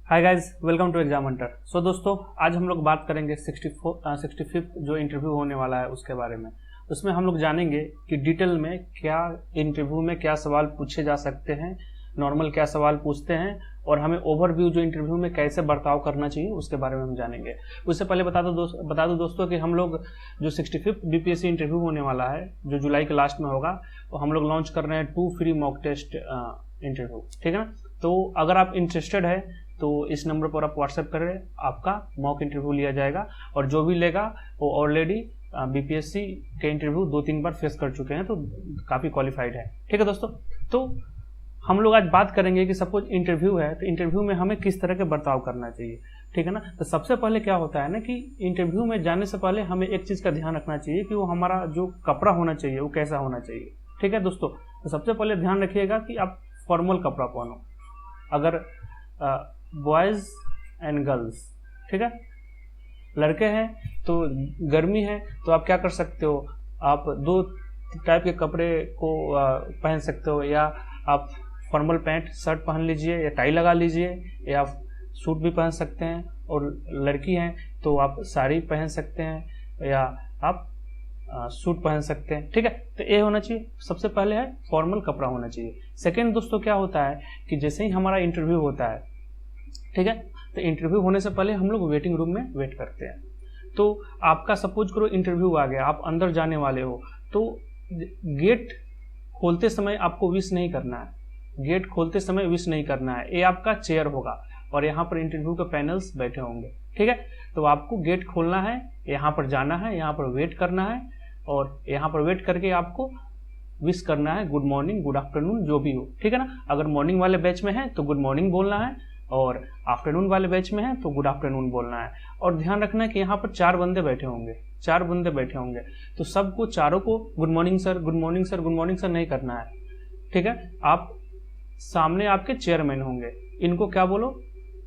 Hi guys, welcome to exam hunter. So दोस्तों, आज हम लोग बात करेंगे 65th जो इंटरव्यू होने वाला है उसके बारे में। उसमें हम लोग जानेंगे कि डिटेल में क्या इंटरव्यू में क्या सवाल पूछे जा सकते हैं, नॉर्मल क्या सवाल पूछते हैं, और हमें ओवरव्यू जो इंटरव्यू में कैसे बर्ताव करना चाहिए उसके बारे में हम जानेंगे। उससे पहले बता दो दोस्तों कि हम लोग जो 65th बीपीएससी इंटरव्यू होने वाला है जो जुलाई के लास्ट में होगा, तो हम लोग लॉन्च कर रहे हैं 2 फ्री मॉक टेस्ट इंटरव्यू। ठीक है ना। तो अगर आप इंटरेस्टेड है तो इस नंबर पर आप व्हाट्सएप करें, आपका मॉक इंटरव्यू लिया जाएगा। और जो भी लेगा वो ऑलरेडी बीपीएससी के इंटरव्यू 2-3 बार फेस कर चुके हैं, तो काफ़ी क्वालिफाइड है। ठीक है दोस्तों, तो हम लोग आज बात करेंगे कि सपोज इंटरव्यू है तो इंटरव्यू में हमें किस तरह के बर्ताव करना चाहिए। ठीक है ना। तो सबसे पहले क्या होता है ना कि इंटरव्यू में जाने से पहले हमें एक चीज़ का ध्यान रखना चाहिए कि वो हमारा जो कपड़ा होना चाहिए वो कैसा होना चाहिए। ठीक है दोस्तों, तो सबसे पहले ध्यान रखिएगा कि आप फॉर्मल कपड़ा पहनो। अगर बॉयज़ एंड गर्ल्स, ठीक है, लड़के हैं तो गर्मी है तो आप क्या कर सकते हो, आप 2 टाइप के कपड़े को पहन सकते हो। या आप फॉर्मल पैंट शर्ट पहन लीजिए या टाई लगा लीजिए, या आप सूट भी पहन सकते हैं। और लड़की हैं तो आप साड़ी पहन सकते हैं या आप सूट पहन सकते हैं। ठीक है, तो ये होना चाहिए। सबसे पहले है फॉर्मल कपड़ा होना चाहिए। सेकेंड दोस्तों क्या होता है कि जैसे ही हमारा इंटरव्यू होता है, ठीक है, तो इंटरव्यू होने से पहले हम लोग वेटिंग रूम में वेट करते हैं। तो आपका सपोज करो इंटरव्यू आ गया, आप अंदर जाने वाले हो, तो गेट खोलते समय आपको विश नहीं करना है। गेट खोलते समय विश नहीं करना है, ये आपका चेयर होगा और यहाँ पर इंटरव्यू के पैनल्स बैठे होंगे। ठीक है, तो आपको गेट खोलना है, यहाँ पर जाना है, यहाँ पर वेट करना है, और यहाँ पर वेट करके आपको विश करना है, गुड मॉर्निंग, गुड आफ्टरनून, जो भी हो। ठीक है ना। अगर मॉर्निंग वाले बैच में है तो गुड मॉर्निंग बोलना है, और आफ्टरनून वाले बैच में है तो गुड आफ्टरनून बोलना है। और ध्यान रखना है कि यहाँ पर 4 बंदे बैठे होंगे, 4 बंदे बैठे होंगे, तो सबको चारों को good morning sir, good morning sir, good morning sir नहीं करना है। ठीक है, आप सामने आपके चेयरमैन होंगे, इनको क्या बोलो,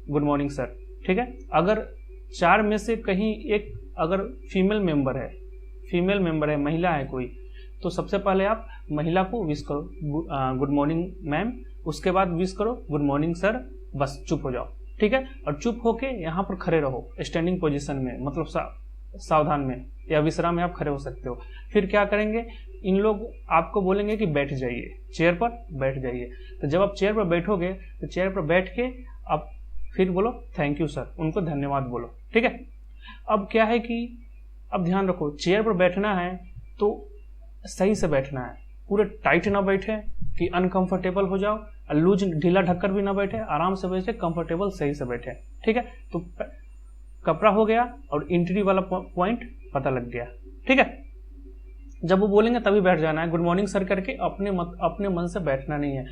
गुड मॉर्निंग सर। ठीक है, अगर 4 में से कहीं एक अगर फीमेल मेंबर है, महिला है कोई, तो सबसे पहले आप महिला को विश करो, गुड मॉर्निंग मैम, उसके बाद विश करो गुड मॉर्निंग सर, बस चुप हो जाओ। ठीक है, और चुप होके यहाँ पर खड़े रहो स्टैंडिंग पोजीशन में, मतलब सावधान में या विश्राम में आप खड़े हो सकते हो। फिर क्या करेंगे, इन लोग आपको बोलेंगे कि बैठ जाइए, चेयर पर बैठ जाइए। तो जब आप चेयर पर बैठोगे तो चेयर पर बैठ के आप फिर बोलो थैंक यू सर, उनको धन्यवाद बोलो। ठीक है, अब क्या है कि अब ध्यान रखो, चेयर पर बैठना है तो सही से बैठना है, पूरे टाइट ना बैठे कि अनकंफर्टेबल हो जाओ, लूज ढीला ढक्कर भी ना बैठे, आराम से बैठे, कंफर्टेबल सही से बैठे। ठीक है, तो कपड़ा हो गया और एंट्री वाला पॉइंट पता लग गया। ठीक है, जब वो बोलेंगे तभी बैठ जाना है, गुड मॉर्निंग सर करके अपने मन से बैठना नहीं है।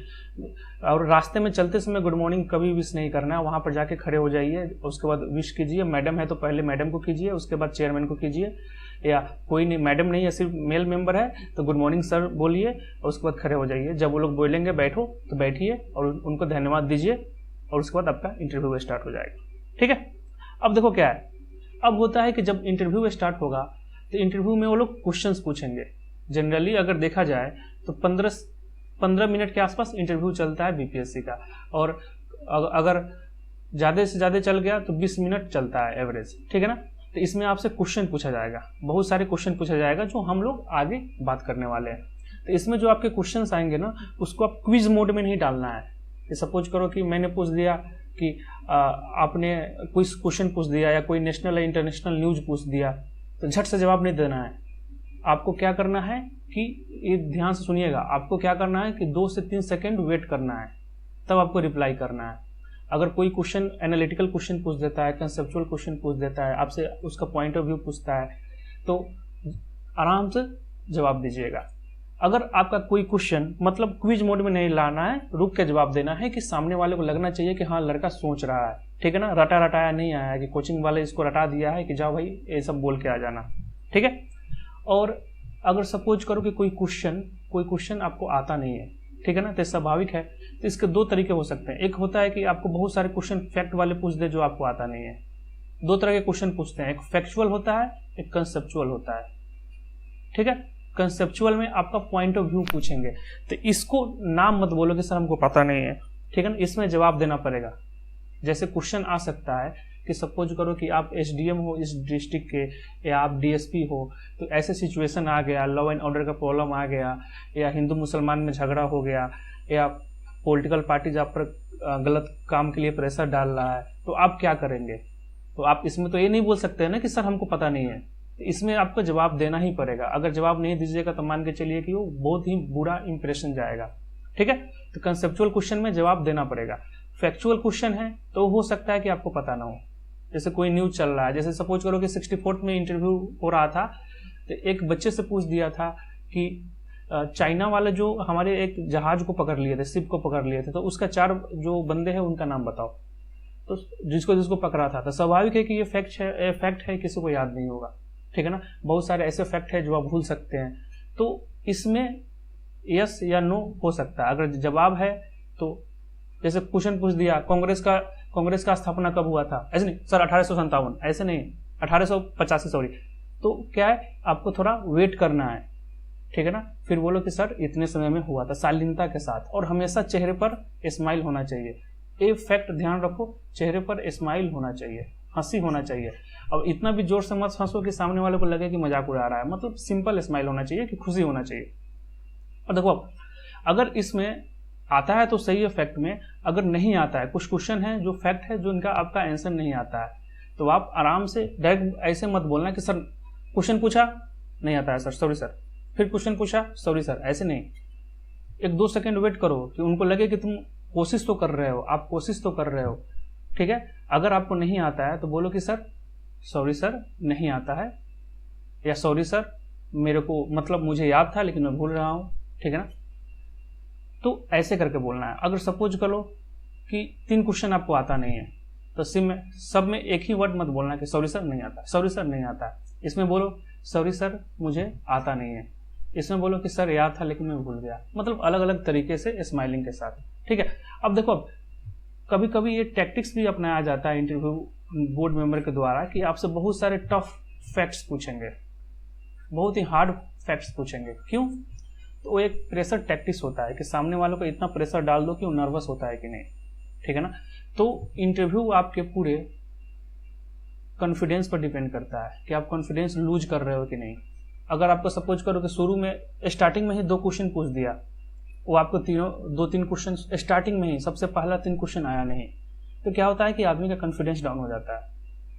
और रास्ते में चलते समय गुड मॉर्निंग कभी विश नहीं करना है, वहां पर जाके खड़े हो जाइए, उसके बाद विश कीजिए। मैडम है तो पहले मैडम को कीजिए, उसके बाद चेयरमैन को कीजिए, या कोई नहीं, मैडम नहीं है, सिर्फ मेल मेंबर है तो गुड मॉर्निंग सर बोलिए और उसके बाद खड़े हो जाइए। जब वो लोग बोलेंगे बैठो तो बैठिए और उनको धन्यवाद दीजिए, और उसके बाद आपका इंटरव्यू स्टार्ट हो जाएगा। ठीक है, अब देखो क्या है, अब होता है कि जब इंटरव्यू स्टार्ट होगा तो इंटरव्यू में वो लोग क्वेश्चंस पूछेंगे। जनरली अगर देखा जाए तो 15 मिनट के आसपास इंटरव्यू चलता है बीपीएससी का, और अगर ज़्यादा से ज़्यादा चल गया तो 20 मिनट चलता है एवरेज। ठीक है ना। तो इसमें आपसे क्वेश्चन पूछा जाएगा, बहुत सारे क्वेश्चन पूछा जाएगा जो हम लोग आगे बात करने वाले हैं। तो इसमें जो आपके क्वेश्चन आएंगे ना, उसको आप क्विज मोड में नहीं डालना है। सपोज करो कि मैंने पूछ दिया कि आपने कोई क्वेश्चन पूछ दिया या कोई नेशनल या इंटरनेशनल न्यूज पूछ दिया, तो झट से जवाब नहीं देना है। आपको क्या करना है कि ये ध्यान से सुनिएगा, आपको क्या करना है कि 2 से 3 सेकेंड वेट करना है, तब आपको रिप्लाई करना है। अगर कोई क्वेश्चन एनालिटिकल क्वेश्चन पूछ देता है, कंसेप्चुअल क्वेश्चन पूछ देता है, आपसे उसका पॉइंट ऑफ व्यू पूछता है, तो आराम से जवाब दीजिएगा। अगर आपका कोई क्वेश्चन मतलब क्विज मोड में नहीं लाना है, रुक के जवाब देना है कि सामने वाले को लगना चाहिए कि हाँ लड़का सोच रहा है। ठीक है ना, रटा रटाया नहीं आया है कि कोचिंग वाले इसको रटा दिया है कि जाओ भाई ये सब बोल के आ जाना। ठीक है, और अगर सपोज करो कि कोई क्वेश्चन आपको आता नहीं है, ठीक है ना, तो स्वाभाविक है। तो इसके 2 तरीके हो सकते हैं। एक होता है कि आपको बहुत सारे क्वेश्चन फैक्ट वाले पूछ दे जो आपको आता नहीं है। 2 तरह के क्वेश्चन पूछते हैं, एक फैक्चुअल होता है, एक कंसेप्चुअल होता है। ठीक है, कंसेप्चुअल में आपका पॉइंट ऑफ व्यू पूछेंगे, तो इसको नाम मत बोलो कि सर हमको पता नहीं है। ठीक है ना, इसमें जवाब देना पड़ेगा। जैसे क्वेश्चन आ सकता है कि सपोज करो कि आप एसडीएम हो इस डिस्ट्रिक्ट के, या आप डीएसपी हो, तो ऐसे सिचुएशन आ गया, लॉ एंड ऑर्डर का प्रॉब्लम आ गया, या हिंदू मुसलमान में झगड़ा हो गया, या पॉलिटिकल पार्टीज आप पर गलत काम के लिए प्रेशर डाल रहा है, तो आप क्या करेंगे? तो आप इसमें तो ये नहीं बोल सकते हैं ना कि सर हमको पता नहीं है, तो इसमें आपको जवाब देना ही पड़ेगा। अगर जवाब नहीं दीजिएगा तो मान के चलिए कि वो बहुत ही बुरा इंप्रेशन जाएगा, ठीक है। तो कंसेप्चुअल क्वेश्चन में जवाब देना पड़ेगा। फैक्चुअल क्वेश्चन है तो हो सकता है कि आपको पता ना हो, जैसे कोई न्यूज चल रहा है, जैसे सपोज करो कि 64th में इंटरव्यू हो रहा था, तो एक बच्चे से पूछ दिया था कि चाइना वाले जो हमारे एक जहाज को पकड़ लिए थे, शिप को पकड़ लिए थे, तो उसका 4 जो बंदे हैं उनका नाम बताओ। तो जिसको पकड़ा था, तो स्वाभाविक है कि ये फैक्ट है, किसी को याद नहीं होगा, ठीक है ना। बहुत सारे ऐसे फैक्ट है जो आप भूल सकते हैं। तो इसमें यस या नो हो सकता है। अगर जवाब है तो जैसे क्वेश्चन पूछ दिया कांग्रेस का स्थापना कब हुआ था, ऐसे नहीं सर 1857, ऐसे नहीं 1885 सॉरी। तो क्या है, आपको थोड़ा वेट करना है, ठीक है ना। फिर बोलो कि सर इतने समय में हुआ था, शालीनता के साथ, और हमेशा चेहरे पर स्माइल होना चाहिए। ये फैक्ट ध्यान रखो, चेहरे पर स्माइल होना चाहिए, हंसी होना चाहिए। अब इतना भी जोर से मत हंसो कि सामने वाले को लगे कि मजाक उड़ा रहा है, मतलब सिंपल स्माइल होना चाहिए कि खुशी होना चाहिए। और देखो अगर इसमें आता है तो सही है फैक्ट में, अगर नहीं आता है, कुछ क्वेश्चन है जो फैक्ट है जो इनका आपका आंसर नहीं आता है, तो आप आराम से डायरेक्ट ऐसे मत बोलना कि सर क्वेश्चन पूछा नहीं आता है सर, सॉरी सर, फिर क्वेश्चन पूछा सॉरी सर, ऐसे नहीं। 1-2 सेकंड वेट करो कि उनको लगे कि तुम कोशिश तो कर रहे हो, आप कोशिश तो कर रहे हो, ठीक है। अगर आपको नहीं आता है तो बोलो कि सर सॉरी सर नहीं आता है, या सॉरी सर मेरे को मतलब मुझे याद था लेकिन मैं भूल रहा हूं, ठीक है ना। तो ऐसे करके बोलना है। अगर सपोज करो कि 3 क्वेश्चन आपको आता नहीं है, तो सब में एक ही वर्ड मत बोलना कि सॉरी सर नहीं आता, सॉरी सर नहीं आता। इसमें बोलो सॉरी सर मुझे आता नहीं है, इसमें बोलो कि सर याद था लेकिन मैं भूल गया, मतलब अलग अलग तरीके से स्माइलिंग के साथ, ठीक है। अब देखो कभी कभी ये टैक्टिक्स भी अपनाया जाता है इंटरव्यू बोर्ड मेंबर के द्वारा कि आपसे बहुत सारे टफ फैक्ट्स पूछेंगे, बहुत ही हार्ड फैक्ट्स पूछेंगे। क्यों? तो वो एक प्रेशर टैक्टिक्स होता है कि सामने वालों को इतना प्रेशर डाल दो कि वो नर्वस होता है कि नहीं, ठीक है ना। तो इंटरव्यू आपके पूरे कॉन्फिडेंस पर डिपेंड करता है कि आप कॉन्फिडेंस लूज कर रहे हो कि नहीं। अगर आपको सपोज करो कि शुरू में स्टार्टिंग में ही 2 क्वेश्चन पूछ दिया, वो आपको 2-3 क्वेश्चन स्टार्टिंग में ही सबसे पहला 3 क्वेश्चन आया नहीं, तो क्या होता है कि आदमी का कॉन्फिडेंस डाउन हो जाता है,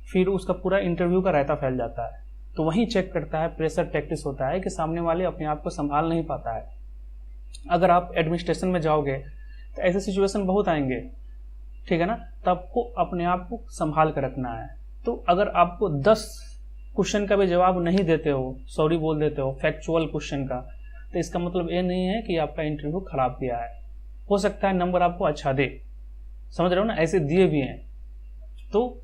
फिर उसका पूरा इंटरव्यू का रायता फैल जाता है। तो वही चेक करता है, प्रेशर टैक्टिक्स होता है कि सामने वाले अपने आप को संभाल नहीं पाता है। अगर आप एडमिनिस्ट्रेशन में जाओगे तो ऐसे सिचुएशन बहुत आएंगे, ठीक है ना, तो आपको अपने आप को संभाल कर रखना है। तो अगर आपको 10 क्वेश्चन का भी जवाब नहीं देते हो, सॉरी बोल देते हो फैक्चुअल क्वेश्चन का, तो इसका मतलब ये नहीं है कि आपका इंटरव्यू खराब किया है। हो सकता है नंबर आपको अच्छा दे, समझ रहे हो ना, ऐसे दिए भी हैं। तो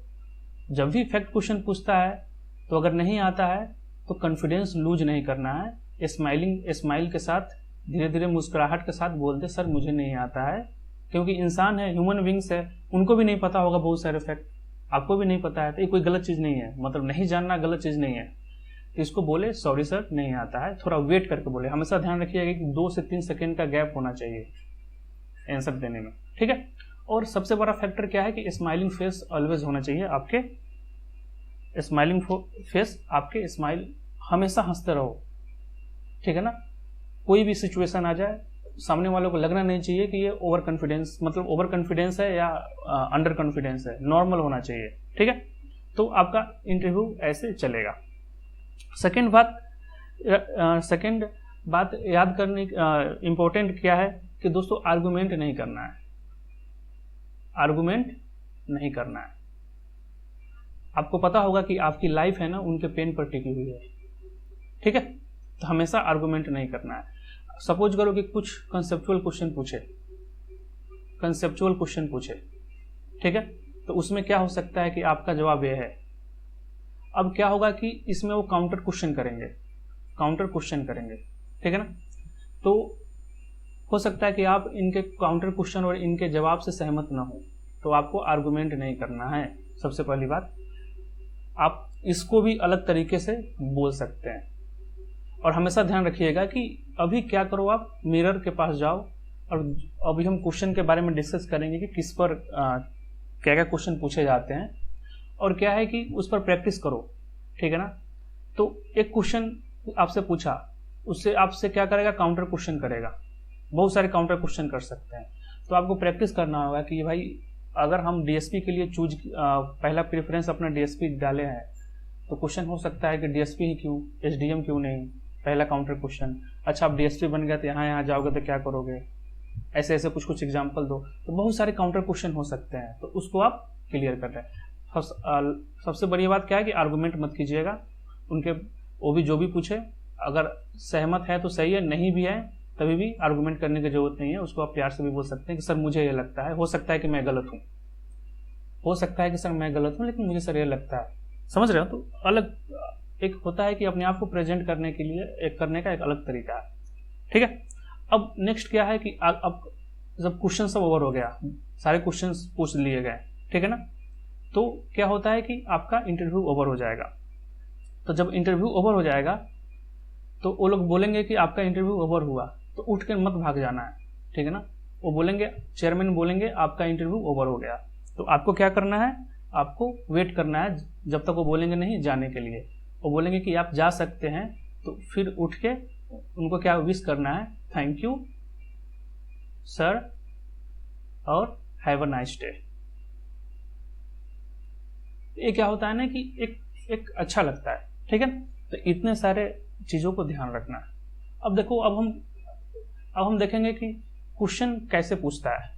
जब भी फैक्ट क्वेश्चन पूछता है तो अगर नहीं आता है तो कॉन्फिडेंस लूज नहीं करना है, स्माइल के साथ धीरे धीरे मुस्कुराहट के साथ बोलते सर मुझे नहीं आता है, क्योंकि इंसान है, ह्यूमन बींग्स है, उनको भी नहीं पता होगा बहुत सारे फैक्ट, आपको भी नहीं पता है, तो ये कोई गलत चीज नहीं है, मतलब नहीं जानना गलत चीज नहीं है। तो इसको बोले सॉरी सर नहीं आता है, थोड़ा वेट करके बोले। हमेशा ध्यान रखिएगा कि 2 से 3 सेकेंड का गैप होना चाहिए आंसर देने में, ठीक है। और सबसे बड़ा फैक्टर क्या है कि स्माइलिंग फेस ऑलवेज होना चाहिए आपके, स्माइलिंग फेस आपके, स्माइल हमेशा हंसते रहो, ठीक है ना। कोई भी सिचुएशन आ जाए सामने वालों को लगना नहीं चाहिए कि ये ओवर कॉन्फिडेंस है या अंडर कॉन्फिडेंस है, नॉर्मल होना चाहिए, ठीक है। तो आपका इंटरव्यू ऐसे चलेगा। सेकंड बात याद करने इंपॉर्टेंट क्या है कि दोस्तों आर्गुमेंट नहीं करना है, आर्गुमेंट नहीं करना है। आपको पता होगा कि आपकी लाइफ है ना उनके पेन पर टिकी हुई है, ठीक है। तो हमेशा आर्गुमेंट नहीं करना है। सपोज करो कि कुछ कंसेप्चुअल क्वेश्चन पूछे, ठीक है, तो उसमें क्या हो सकता है कि आपका जवाब यह है। अब क्या होगा कि इसमें वो काउंटर क्वेश्चन करेंगे, ठीक है ना। तो हो सकता है कि आप इनके काउंटर क्वेश्चन और इनके जवाब से सहमत ना हो, तो आपको आर्गुमेंट नहीं करना है। सबसे पहली बात, आप इसको भी अलग तरीके से बोल सकते हैं। और हमेशा ध्यान रखिएगा कि अभी क्या करो, आप मिरर के पास जाओ और अभी हम क्वेश्चन के बारे में डिस्कस करेंगे कि किस पर क्या क्या क्वेश्चन पूछे जाते हैं और क्या है कि उस पर प्रैक्टिस करो, ठीक है ना। तो एक क्वेश्चन आपसे पूछा, उससे आपसे क्या करेगा, काउंटर क्वेश्चन करेगा, बहुत सारे काउंटर क्वेश्चन कर सकते हैं। तो आपको प्रैक्टिस करना होगा कि भाई अगर हम डीएसपी के लिए पहला प्रेफरेंस अपना डीएसपी डाले हैं, तो क्वेश्चन हो सकता है कि डीएसपी ही क्यों, एसडीएम क्यों नहीं, पहला काउंटर क्वेश्चन। अच्छा, आप डीएसपी बन गए तो यहाँ जाओगे तो क्या करोगे, ऐसे ऐसे कुछ एग्जाम्पल दो। तो बहुत सारे काउंटर क्वेश्चन हो सकते हैं, तो उसको आप क्लियर कर रहे हैं। सबसे बड़ी बात क्या है कि आर्गूमेंट मत कीजिएगा, उनके वो भी जो भी पूछे, अगर सहमत है तो सही है, नहीं भी है तभी भी आर्गूमेंट करने की जरूरत नहीं है। उसको आप प्यार से भी बोल सकते हैं कि सर मुझे ये लगता है, हो सकता है कि मैं गलत हूँ, हो सकता है कि सर मैं गलत हूँ लेकिन मुझे सर ये लगता है, समझ रहे हो। तो अलग एक होता है कि अपने आप को प्रेजेंट करने के लिए करने का एक अलग तरीका है, ठीक है। अब नेक्स्ट क्या है कि अब जब क्वेश्चन सब ओवर हो गया, सारे क्वेश्चन पूछ लिए गए, ठीक है ना, तो क्या होता है कि आपका इंटरव्यू ओवर हो जाएगा। तो जब इंटरव्यू ओवर हो जाएगा तो वो लोग बोलेंगे कि आपका इंटरव्यू ओवर हुआ, तो उठ के मत भाग जाना है, ठीक है ना। वो बोलेंगे, चेयरमैन बोलेंगे आपका इंटरव्यू ओवर हो गया, तो आपको क्या करना है, आपको वेट करना है जब तक वो बोलेंगे नहीं जाने के लिए। वो बोलेंगे कि आप जा सकते हैं, तो फिर उठ के उनको क्या विश करना है, थैंक यू सर और हैव अ नाइस डे। ये क्या होता है ना कि एक अच्छा लगता है, ठीक है। तो इतने सारे चीजों को ध्यान रखना है। अब देखो, अब हम देखेंगे कि क्वेश्चन कैसे पूछता है,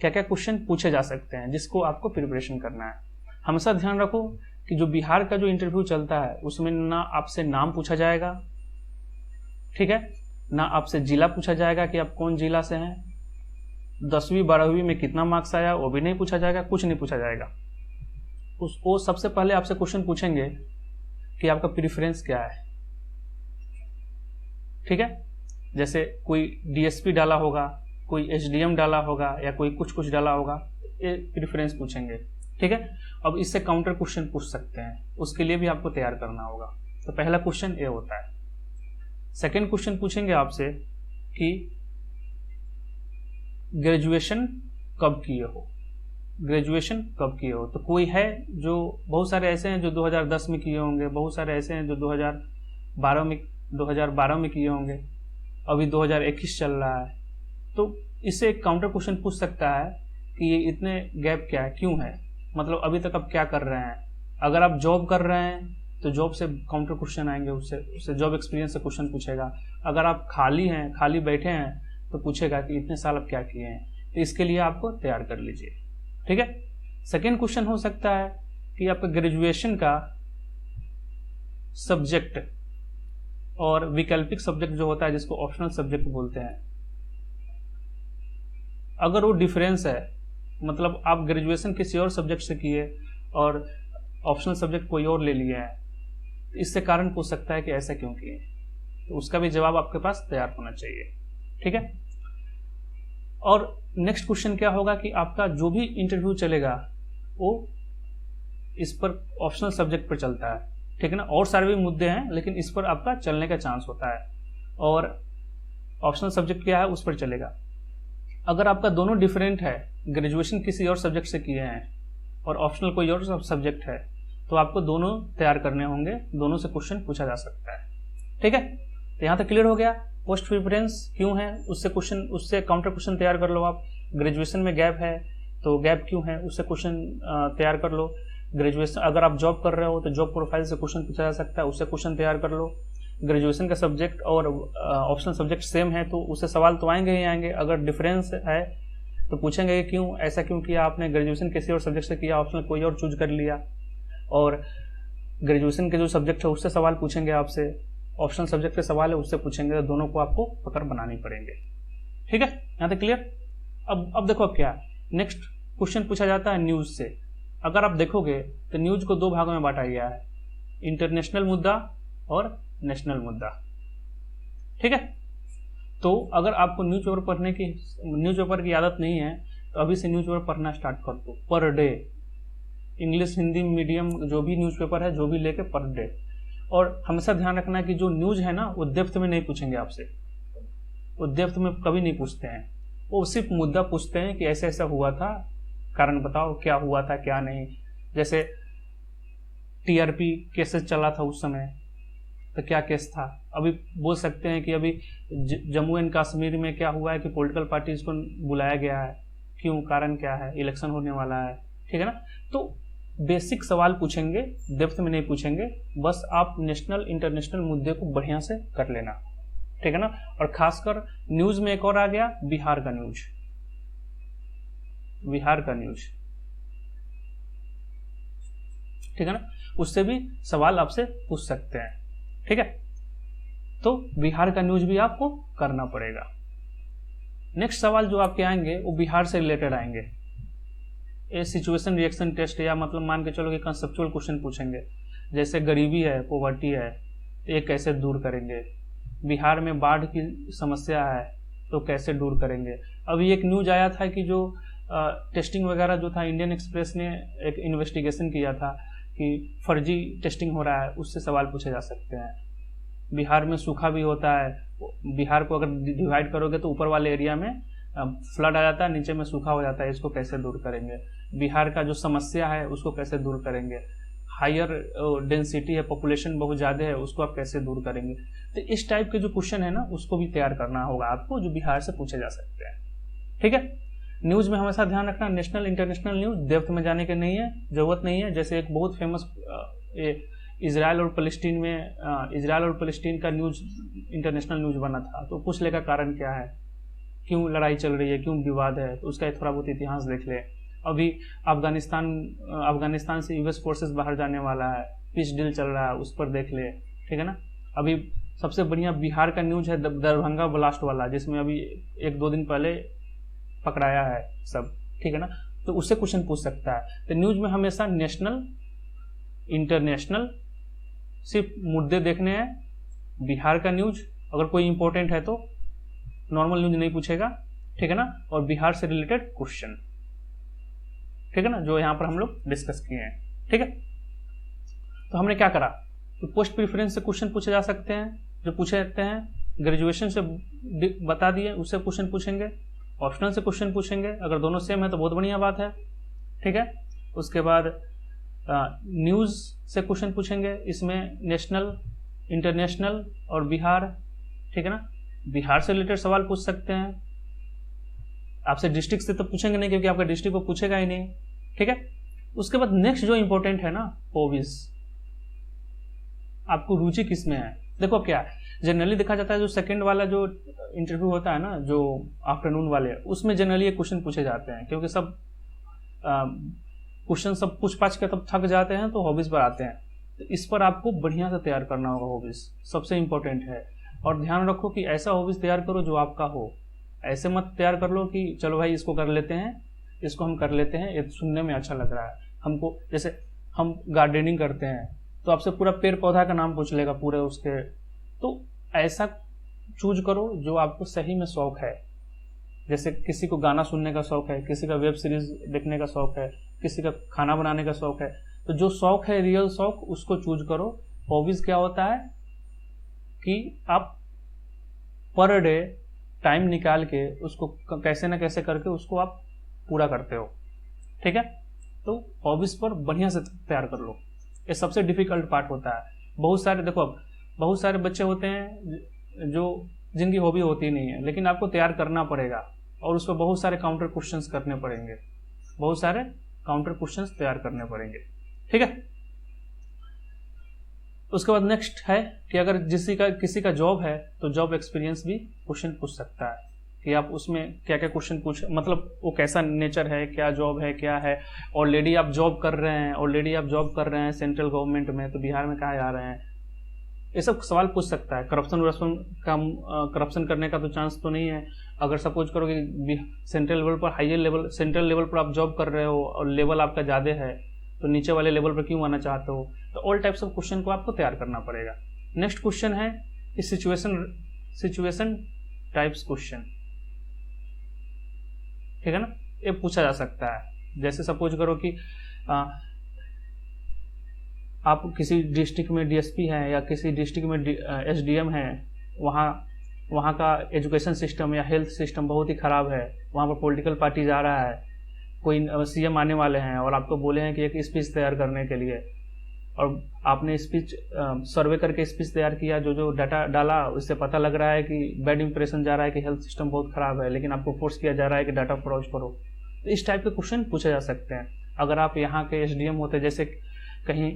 क्या क्या क्वेश्चन पूछे जा सकते हैं जिसको आपको प्रिपरेशन करना है। हमेशा ध्यान रखो कि जो बिहार का जो इंटरव्यू चलता है उसमें ना आपसे नाम पूछा जाएगा, ठीक है, ना आपसे जिला पूछा जाएगा कि आप कौन जिला से हैं, 10वीं 12वीं में कितना मार्क्स आया वो भी नहीं पूछा जाएगा, कुछ नहीं पूछा जाएगा। उसको सबसे पहले आपसे क्वेश्चन पूछेंगे कि आपका प्रेफरेंस क्या है, ठीक है। जैसे कोई डीएसपी डाला होगा, कोई एसडीएम डाला होगा या कोई कुछ डाला होगा, ये प्रेफरेंस पूछेंगे, ठीक है। अब इससे काउंटर क्वेश्चन पूछ सकते हैं, उसके लिए भी आपको तैयार करना होगा। तो पहला क्वेश्चन ये होता है। सेकेंड क्वेश्चन पूछेंगे आपसे कि ग्रेजुएशन कब किए हो, ग्रेजुएशन कब किए हो। तो कोई है जो, बहुत सारे ऐसे हैं जो 2010 में किए होंगे, बहुत सारे ऐसे हैं जो 2012 में किए होंगे, अभी 2021 चल रहा है। तो इससे एक काउंटर क्वेश्चन पूछ सकता है कि ये इतने गैप क्या है, क्यों है, मतलब अभी तक आप क्या कर रहे हैं। अगर आप जॉब कर रहे हैं तो जॉब से काउंटर क्वेश्चन आएंगे, उससे जॉब एक्सपीरियंस से क्वेश्चन पूछेगा। अगर आप खाली हैं, खाली बैठे हैं, तो पूछेगा कि इतने साल आप क्या किए हैं। तो इसके लिए आपको तैयार कर लीजिए, ठीक है। सेकेंड क्वेश्चन हो सकता है कि आपका ग्रेजुएशन का सब्जेक्ट और वैकल्पिक सब्जेक्ट जो होता है, जिसको ऑप्शनल सब्जेक्ट बोलते हैं, अगर वो डिफरेंस है, मतलब आप ग्रेजुएशन किसी और सब्जेक्ट से किए और ऑप्शनल सब्जेक्ट कोई और ले लिया है, तो इससे कारण पूछ सकता है कि ऐसा क्यों किए। तो उसका भी जवाब आपके पास तैयार होना चाहिए, ठीक है। और नेक्स्ट क्वेश्चन क्या होगा कि आपका जो भी इंटरव्यू चलेगा वो इस पर ऑप्शनल सब्जेक्ट पर चलता है, ठीक है ना। और सारे भी मुद्दे हैं लेकिन इस पर आपका चलने का चांस होता है, और ऑप्शनल सब्जेक्ट क्या है उस पर चलेगा। अगर आपका दोनों डिफरेंट है, ग्रेजुएशन किसी और सब्जेक्ट से किए हैं और ऑप्शनल कोई और सब्जेक्ट है, तो आपको दोनों तैयार करने होंगे, दोनों से क्वेश्चन पूछा जा सकता है, ठीक है। तो यहाँ तक क्लियर हो गया। पोस्ट प्रेफरेंस क्यों है, उससे काउंटर क्वेश्चन तैयार कर लो आप। ग्रेजुएशन में गैप है तो गैप क्यों है, उससे क्वेश्चन तैयार कर लो। ग्रेजुएशन, अगर आप जॉब कर रहे हो तो जॉब प्रोफाइल से क्वेश्चन पूछा जा सकता है, उससे क्वेश्चन तैयार कर लो। ग्रेजुएशन का सब्जेक्ट और ऑप्शनल सब्जेक्ट सेम है तो उससे सवाल तो आएंगे ही आएंगे। अगर डिफरेंस है तो पूछेंगे कि क्यों, ऐसा क्यों किया आपने, ग्रेजुएशन किसी और सब्जेक्ट से किया, ऑप्शनल कोई और चूज कर लिया। और ग्रेजुएशन के जो सब्जेक्ट है उससे सवाल पूछेंगे आपसे, ऑप्शनल सब्जेक्ट के सवाल है उससे पूछेंगे, तो दोनों को आपको पकड़ बनानी पड़ेंगे, ठीक है। यहाँ तक क्लियर। अब देखो अब क्या नेक्स्ट क्वेश्चन पूछा जाता है न्यूज से। अगर आप देखोगे तो न्यूज को दो भागों में बांटा गया है, इंटरनेशनल मुद्दा और नेशनल मुद्दा, ठीक है। तो अगर आपको न्यूज़पेपर की आदत नहीं है तो अभी से न्यूज़पेपर पढ़ना स्टार्ट कर दो, per day, English Hindi medium जो भी न्यूज़पेपर है जो भी लेके पर डे। और हमेशा ध्यान रखना है कि जो न्यूज है ना वो डेप्थ में नहीं पूछेंगे आपसे, वो डेप्थ में कभी नहीं पूछते हैं, वो सिर्फ मुद्दा पूछते हैं कि ऐसा ऐसा हुआ था, कारण बताओ, क्या हुआ था क्या नहीं। जैसे टीआरपी केसेस चला था उस समय, तो क्या केस था। अभी बोल सकते हैं कि अभी जम्मू एंड कश्मीर में क्या हुआ है कि पॉलिटिकल पार्टीज को बुलाया गया है, क्यों, कारण क्या है, इलेक्शन होने वाला है, ठीक है ना। तो बेसिक सवाल पूछेंगे, डेप्थ में नहीं पूछेंगे, बस आप नेशनल इंटरनेशनल मुद्दे को बढ़िया से कर लेना, ठीक है ना। और खासकर न्यूज में एक और आ गया, बिहार का न्यूज, बिहार का न्यूज, ठीक है ना, उससे भी सवाल आपसे पूछ सकते हैं, ठीक है। तो बिहार का न्यूज भी आपको करना पड़ेगा। नेक्स्ट सवाल जो आपके आएंगे वो बिहार से रिलेटेड आएंगे। ये सिचुएशन रिएक्शन टेस्ट, या मतलब मान के चलो कि कंसेप्चुअल क्वेश्चन पूछेंगे। जैसे गरीबी है, पॉवर्टी है, ये कैसे दूर करेंगे। बिहार में बाढ़ की समस्या है, तो कैसे दूर करेंगे। अभी एक न्यूज आया था कि जो टेस्टिंग वगैरह जो था, इंडियन एक्सप्रेस ने एक इन्वेस्टिगेशन किया था कि फर्जी टेस्टिंग हो रहा है, उससे सवाल पूछे जा सकते हैं। बिहार में सूखा भी होता है, बिहार को अगर डिवाइड करोगे तो ऊपर वाले एरिया में फ्लड आ जाता है, नीचे में सूखा हो जाता है, इसको कैसे दूर करेंगे। बिहार का जो समस्या है उसको कैसे दूर करेंगे। हायर डेंसिटी है, पॉपुलेशन बहुत ज़्यादा है, उसको आप कैसे दूर करेंगे। तो इस टाइप के जो क्वेश्चन है ना, उसको भी तैयार करना होगा आपको, जो बिहार से पूछे जा सकते हैं, ठीक है। न्यूज़ में हमेशा ध्यान रखना, नेशनल इंटरनेशनल न्यूज़ डेप्थ में जाने की नहीं है, जरूरत नहीं है। जैसे एक बहुत फेमस इजराइल और फलस्तीन में, इजराइल और फलस्तीन का न्यूज़ इंटरनेशनल न्यूज़ बना था, तो पूछ ले का कारण क्या है, क्यों लड़ाई चल रही है, क्यों विवाद है, तो उसका थोड़ा बहुत इतिहास देख ले। अभी अफगानिस्तान से यूएस फोर्सेस बाहर जाने वाला है, पीस डील चल रहा है, उस पर देख ले, ठीक है ना। अभी सबसे बढ़िया बिहार का न्यूज है दरभंगा ब्लास्ट वाला, जिसमें अभी 1-2 दिन पहले पकड़ाया है सब, ठीक है ना। तो उससे क्वेश्चन पूछ सकता है। तो न्यूज में हमेशा नेशनल इंटरनेशनल सिर्फ मुद्दे देखने हैं। बिहार का न्यूज अगर कोई इंपॉर्टेंट है तो नॉर्मल न्यूज नहीं पूछेगा, ठीक है ना। और बिहार से रिलेटेड क्वेश्चन, ठीक है ना, जो यहाँ पर हम लोग डिस्कस किए हैं, ठीक है। तो हमने क्या करा, तो पोस्ट प्रेफरेंस से क्वेश्चन पूछे जा सकते हैं, जो पूछे जाते हैं। ग्रेजुएशन से बता दिए, उससे क्वेश्चन पूछेंगे। ऑप्शनल से क्वेश्चन पूछेंगे, अगर दोनों सेम है तो बहुत बढ़िया बात है, ठीक है। उसके बाद न्यूज़ से क्वेश्चन पूछेंगे, इसमें नेशनल, इंटरनेशनल और बिहार, ठीक है ना। बिहार से रिलेटेड सवाल पूछ सकते हैं। आपसे डिस्ट्रिक्ट से तो पूछेंगे नहीं, क्योंकि आपका डिस्ट्रिक्ट को पूछेगा ही नहीं, ठीक है। उसके बाद नेक्स्ट जो इंपॉर्टेंट है ना, हॉबीज, आपको रुचि किस में है। देखो क्या है, जनरली देखा जाता है जो सेकंड वाला जो इंटरव्यू होता है ना, जो आफ्टरनून वाले, उसमें जनरली ये क्वेश्चन पूछे जाते हैं, क्योंकि सब क्वेश्चन सब पूछ पाछ के तब थक जाते हैं, तो हॉबीज पर आते हैं। तो इस पर आपको बढ़िया से तैयार करना होगा, हॉबीज सबसे इंपॉर्टेंट है। और ध्यान रखो कि ऐसा हॉबीज तैयार करो जो आपका हो, ऐसे मत तैयार कर लो कि चलो भाई इसको कर लेते हैं, इसको हम कर लेते हैं, ये सुनने में अच्छा लग रहा है हमको। जैसे हम गार्डनिंग करते हैं, तो आपसे पूरा पेड़ पौधा का नाम पूछ लेगा पूरे उसके। तो ऐसा चूज करो जो आपको सही में शौक है। जैसे किसी को गाना सुनने का शौक है, किसी का वेब सीरीज देखने का शौक है, किसी का खाना बनाने का शौक है, तो जो शौक है रियल शौक, उसको चूज करो। हॉबीज क्या होता है कि आप पर डे टाइम निकाल के उसको कैसे ना कैसे करके उसको आप पूरा करते हो, ठीक है। तो हॉबीज पर बढ़िया से तैयार कर लो, ये सबसे डिफिकल्ट पार्ट होता है। बहुत सारे देखो, अब बहुत सारे बच्चे होते हैं जो जिनकी हॉबी होती नहीं है, लेकिन आपको तैयार करना पड़ेगा और उस पर बहुत सारे काउंटर क्वेश्चंस करने पड़ेंगे, बहुत सारे काउंटर क्वेश्चंस तैयार करने पड़ेंगे, ठीक है। उसके बाद नेक्स्ट है कि अगर किसी का जॉब है तो जॉब एक्सपीरियंस भी क्वेश्चन पूछ सकता है कि आप उसमें क्या क्या क्वेश्चन पूछ, मतलब वो कैसा नेचर है, क्या जॉब है, क्या है। ऑलरेडी आप जॉब कर रहे हैं सेंट्रल गवर्नमेंट में, तो बिहार में कहाँ जा रहे हैं, ये सब सवाल पूछ सकता है। करप्शन करने का तो चांस तो नहीं है। अगर सपोज करो कि सेंट्रल लेवल पर आप जॉब कर रहे हो और लेवल आपका ज़्यादा है, तो नीचे वाले लेवल पर क्यों आना चाहते हो। तो ऑल टाइप्स ऑफ क्वेश्चन को आपको तैयार करना पड़ेगा। नेक्स्ट क्वेश्चन है कि सिचुएशन टाइप्स क्वेश्चन, ठीक है ना, ये पूछा जा सकता है। जैसे सपोज करो कि आप किसी डिस्ट्रिक्ट में डीएसपी हैं या किसी डिस्ट्रिक्ट में एसडीएम है, वहाँ का एजुकेशन सिस्टम या हेल्थ सिस्टम बहुत ही ख़राब है, वहाँ पर पॉलिटिकल पार्टी जा रहा है, कोई सीएम आने वाले हैं और आपको बोले हैं कि एक स्पीच तैयार करने के लिए, और आपने स्पीच सर्वे करके स्पीच तैयार किया, जो डाटा डाला उससे पता लग रहा है कि बैड इंप्रेशन जा रहा है कि हेल्थ सिस्टम बहुत खराब है, लेकिन आपको फोर्स किया जा रहा है कि डाटा फॉरवर्ड करो। तो इस टाइप के क्वेश्चन पूछे जा सकते हैं। अगर आप यहाँ के एसडीएम होते, जैसे कहीं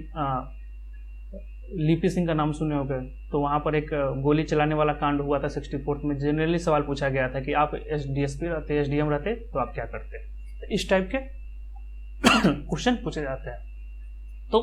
लिपि सिंह का नाम सुने होंगे, तो वहाँ पर एक गोली चलाने वाला कांड हुआ था 64 में। जनरली सवाल पूछा गया था कि आप डीएसपी रहते, एसडीएम रहते तो आप क्या करते। तो इस टाइप के क्वेश्चन पूछे जाते हैं। तो